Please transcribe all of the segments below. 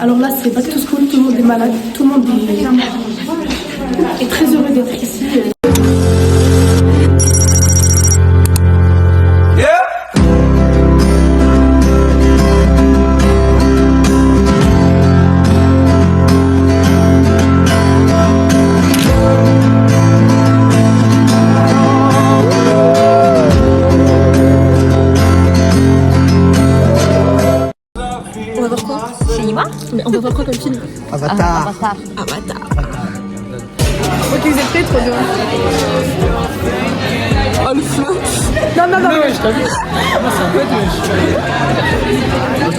Alors là, c'est back to school, tout le monde est malade, tout le monde est très heureux d'être ici. Mais on va voir quoi comme film? Avatar. Avatar. Ok, vous êtes prêts? Trop bien. Oh le flot. Non. Je t'avoue.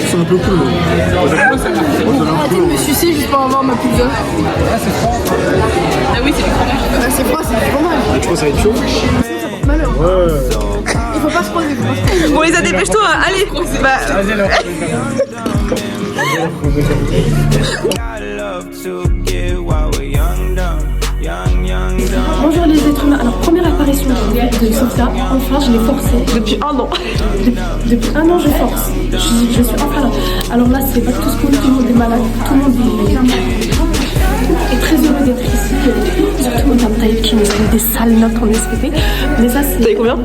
C'est un peu cool. Arrêtez de me sucer juste pour avoir ma pizza. Ah oui, c'est du fromage. C'est froid, c'est du fromage. Tu crois que ça va être chaud? Ça porte malheur. Ouais. Il faut pas se croiser. Bon Lisa, dépêche-toi, allez. Vas-y alors. Bonjour les êtres humains. Alors première apparition de Sophia, enfin je l'ai forcée. Depuis un an. Depuis un an je force. Je suis enfin là. Alors là c'est back to school, tout le monde est malade, tout le monde est très heureux d'être ici. Surtout mon taille qui nous donne des sales notes en SVT. Mais ça c'est... T'as eu combien?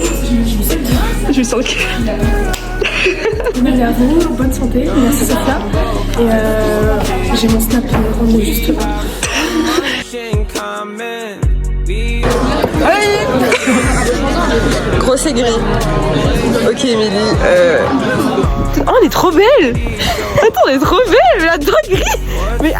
Je sens que... Merci à vous, bonne santé, merci Sophia. Et j'ai mon snap, on est juste là. Grosse aigrie. Ok Émilie. Oh elle est trop belle. Attends elle est trop belle. Mais la dinguerie. Mais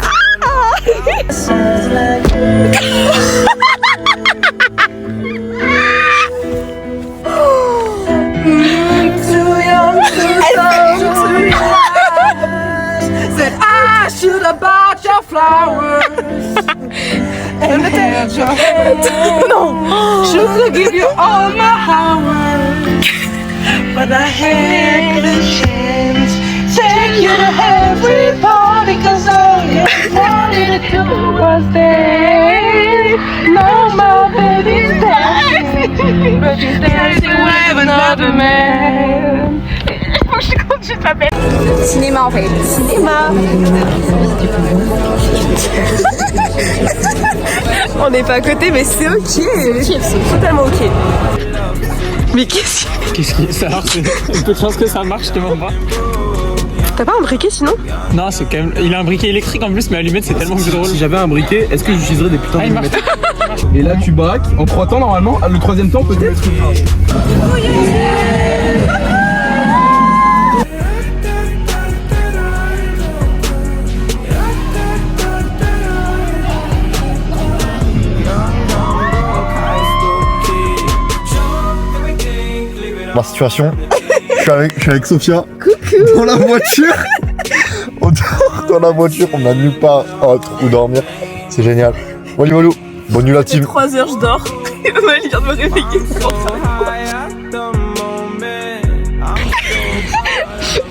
Said I should have bought your flowers and held your hand. non. Should have given you all my hours, but I had the chance. Take you to every party, 'cause all you wanted to do was dance. No, my baby's dancing, but you're dancing with another man. Je suis contente, je t'appelle. Cinéma en fait. Cinéma. On n'est pas à côté mais c'est ok. C'est totalement ok. Mais qu'est-ce Qu'est-ce ça marche? Il y a peu de chance que ça marche, je te mens pas. T'as pas un briquet sinon? Non, c'est quand même. Il a un briquet électrique en plus, mais allumette, c'est tellement plus drôle. Si j'avais un briquet, est-ce que j'utiliserais des putains Ah, de il marche. lunettes? Et là, tu braques en 3 temps normalement. Le 3e temps, peut-être. Ma situation, je suis avec Sophia. Coucou. Dans la voiture. On dort dans la voiture, on n'a nulle part où dormir. C'est génial. Voilà, bonne nuit la team. 3 heures je dors. Et maman elle vient de me réveiller.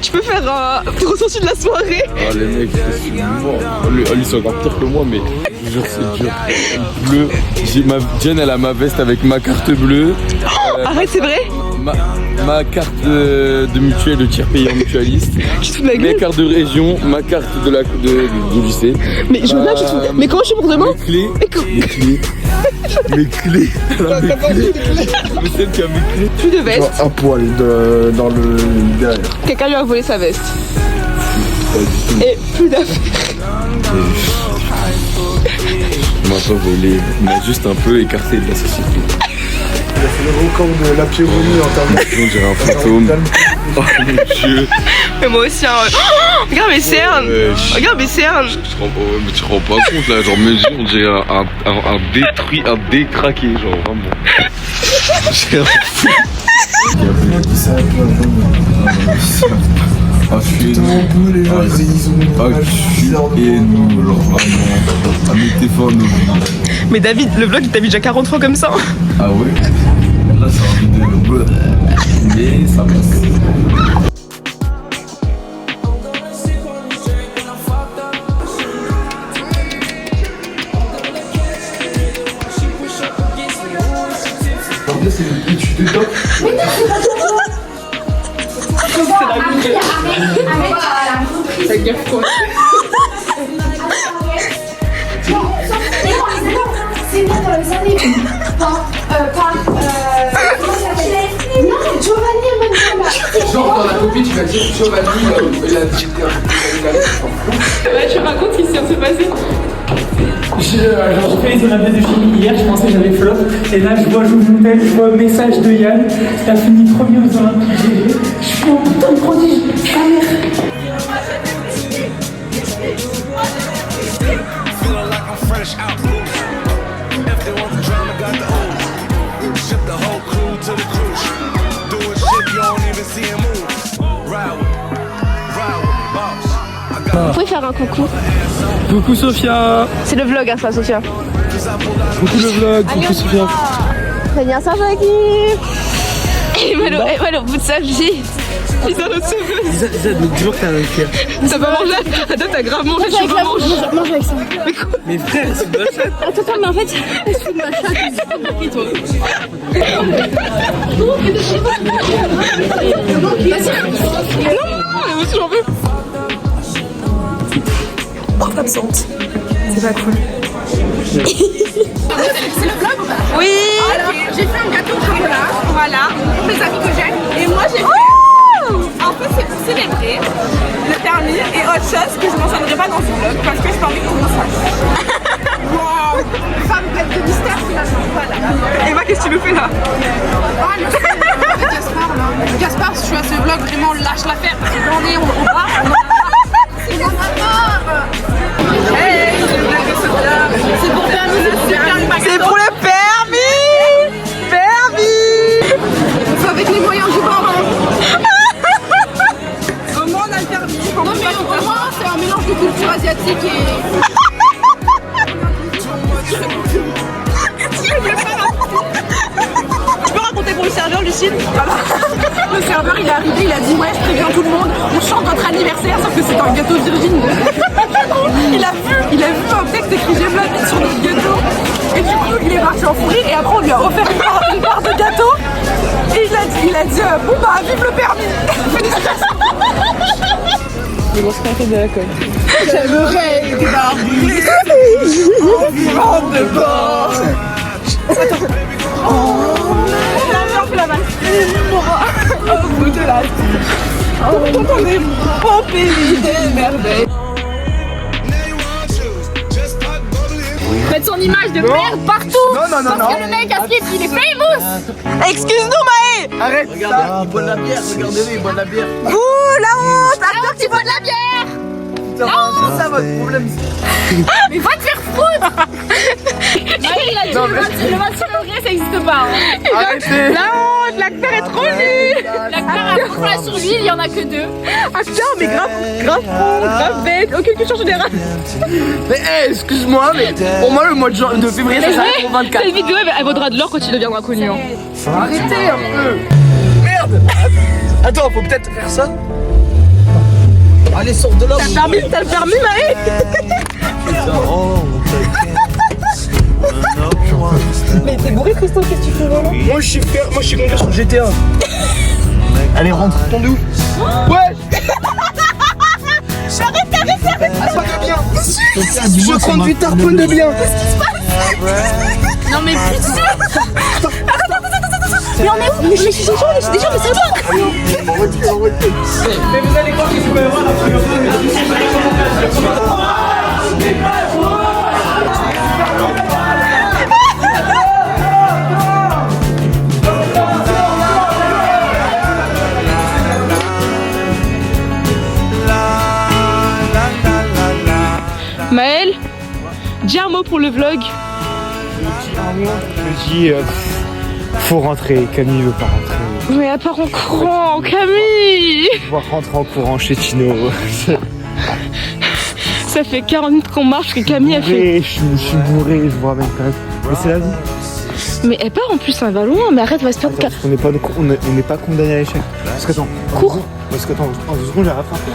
Tu peux faire un ressenti de la soirée? Ah les mecs, je suis mort. Lui c'est encore pire que moi, mais je jure c'est dur. Bleu, Jen elle a ma veste avec ma carte bleue. Arrête, c'est vrai? Ma carte de mutuelle de tiers payant mutualiste. Tu te fous de ma Mes gueule? cartes de région, ma carte du lycée. Mais je veux bien que tu te fous. Mais comment je fais pour demain? Mes clés. Mes clés. Elle a mes clés. Mais celle qui a mes clés. Plus de veste. Un poil dans le derrière. Quelqu'un lui a volé sa veste. Et plus d'affaires. On m'a pas volé, on m'a juste un peu écarté de la société. Il a fait le record de la pyronie en termes de... On dirait un fantôme. Oh mon dieu. Mais moi aussi, hein. Oh, regarde mes cernes. Regarde mes cernes. Mais tu te rends pas compte là, genre mesure, on dirait un détruit, un décraqué, genre vraiment. J'ai un fou. Ah, je suis nous, genre vraiment. Ah, mais t'es fort, nous. Mais David, le vlog il t'a vu déjà 40 fois comme ça. Ah ouais? Là, c'est un vidéo. Mais ça passe. C'est une étude de top. Arrête. années. Comment ça s'appelle? Non, Giovanni Emanuela. Genre dans la copie, tu vas dire Giovanni, il a dit. Ouais, tu racontes ce qui s'est passé. J'ai fait les Olympiades de chimie hier, je pensais que j'avais flop. Et là, je vois je vois un message de Yann. T'as fini premier aux Olympiades. Je suis en putain de prodige. Ta mère. Vous pouvez faire un coucou. Coucou Sophia. C'est le vlog, hein, ça, Sophia. Coucou le vlog, coucou Sophia. Très bien, ça, Joachim. Et voilà, au bout de sa vie. Ils ont le souffle. Dis-moi que t'as un cœur. T'as pas mangé? Attends, t'as grave mangé, tu veux manger. Mange avec ça. Mais frère, c'est de la chatte. Attends, mais en fait, elle se fout de ma chatte. Elle se fout de ma pie, toi. Non, moi aussi j'en veux. Prof absente. C'est pas cool. C'est le vlog ou pas? Oui. Alors, j'ai fait un gâteau au chocolat, voilà, pour mes amis que j'aime. Et moi, j'ai fait... En fait, c'est pour célébrer le permis et autre chose que je ne mentionnerai pas dans ce vlog parce que je pas envie qu'on le sache. Wow. Femme pleine de mystère, finalement. Voilà. Et moi, qu'est-ce que tu nous fais là? Ah, je sais, Gaspard, là. Gaspard, si tu as ce vlog, vraiment, lâche l'affaire. On est, on part. C'est mon amour. Hey, c'est pour permis de C'est pour le permis. Permis. faut avec les moyens du bord. Au moins on a le permis. Non mais au moins c'est un mélange de culture asiatique et... Tu peux raconter pour le serveur, Lucille? Voilà. Le serveur il est arrivé, il a dit ouais je préviens tout le monde, on chante notre anniversaire sauf que c'est un gâteau Virgin. Il a vu un texte écrit j'aime la vie sur notre gâteau et du coup il est parti en fou rire et après on lui a offert une part de gâteau et il a dit bon bah vive le permis. Félicitations. Les grosses craquettes de la colle. J'aimerais des Barbies en vivant de bord. On fait la malle. Au bout de la vie, on est au pays des merveilles. Faites son image de merde partout. Non. Parce que le mec à skip, il est famous. Excuse-nous, Maë. Arrête ça. Il boit de la bière, regardez-le, il boit de la bière. Ouh, la honte. Alors tu bois de la bière. C'est ça votre problème. Mais va te faire foutre. Maël, il a dit le 26 février, ça n'existe pas. Arrêtez. La honte. L'acteur est trop nul. L'acteur a pour là sur lui, il y en a que 2. Acteur, mais grave con, grave bête. Aucune culture générale. Mais excuse-moi, mais pour moi, le mois de février, ça s'arrête pour 24. Cette vidéo, elle vaudra de l'or quand il deviendra connu. Hein. Arrêtez un peu. Merde. Attends, faut peut-être faire ça. Allez, sors de là. T'as le permis, Maë? Mais t'es bourré, Christophe, qu'est-ce que tu fais là? Moi, je suis fier, moi, je suis conduire sur GTA. Allez, rentre. Ton de ouf. Ouais. Arrête. Pas de bien. Je conduis tarpone de bien. Non mais putain. Mais on est où? Mais je suis déjà, mais c'est bon. Mais vous allez croire qu'il faut y avoir Maël, dis un mot pour le vlog. Je dis, faut rentrer, Camille veut pas rentrer. Mais elle part en courant, Camille. On va rentrer en courant chez Tino. Ça fait 40 minutes qu'on marche que Camille a fait. Je suis bourré, je vous ramène quand même. Mais c'est la vie. Mais elle part en plus, ça va loin, mais arrête, va se perdre. Attends, parce qu'on n'est pas condamné à l'échec. Parce qu'attends. Cours. Parce qu'attends, en 2 secondes, j'ai rattrapé.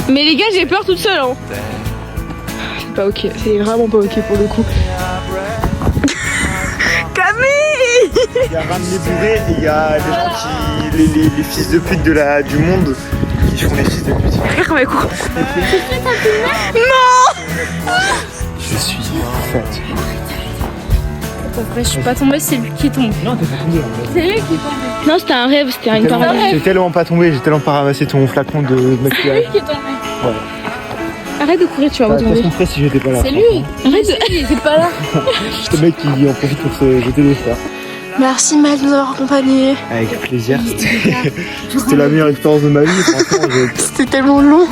Mais les gars, j'ai peur toute seule. Hein. C'est pas ok, c'est vraiment pas ok pour le coup. Camille. Il y a Ram les bourrés et il y a les gens qui. Les fils de pute du monde qui font les fils de pute. Regarde, on va courir. Non. Je suis fatigué. Ouais, je suis pas tombée, c'est lui qui est tombé. Non, t'es pas tombé en fait. C'est lui qui est tombé. Non, c'était un rêve, c'était une parade. J'ai tellement pas tombé, j'ai tellement pas ramassé ton flacon de C'est maquillage. lui qui est tombé. Ouais. Arrête de courir, tu vas Ça retomber. se ferait si j'étais pas là. C'est lui. Arrête de... Il était pas là. C'est le mec qui en profite pour se jeter des fleurs. Merci Maëlle de nous avoir accompagnés. Avec plaisir, c'était la meilleure expérience de ma vie. Franchement, C'était tellement long.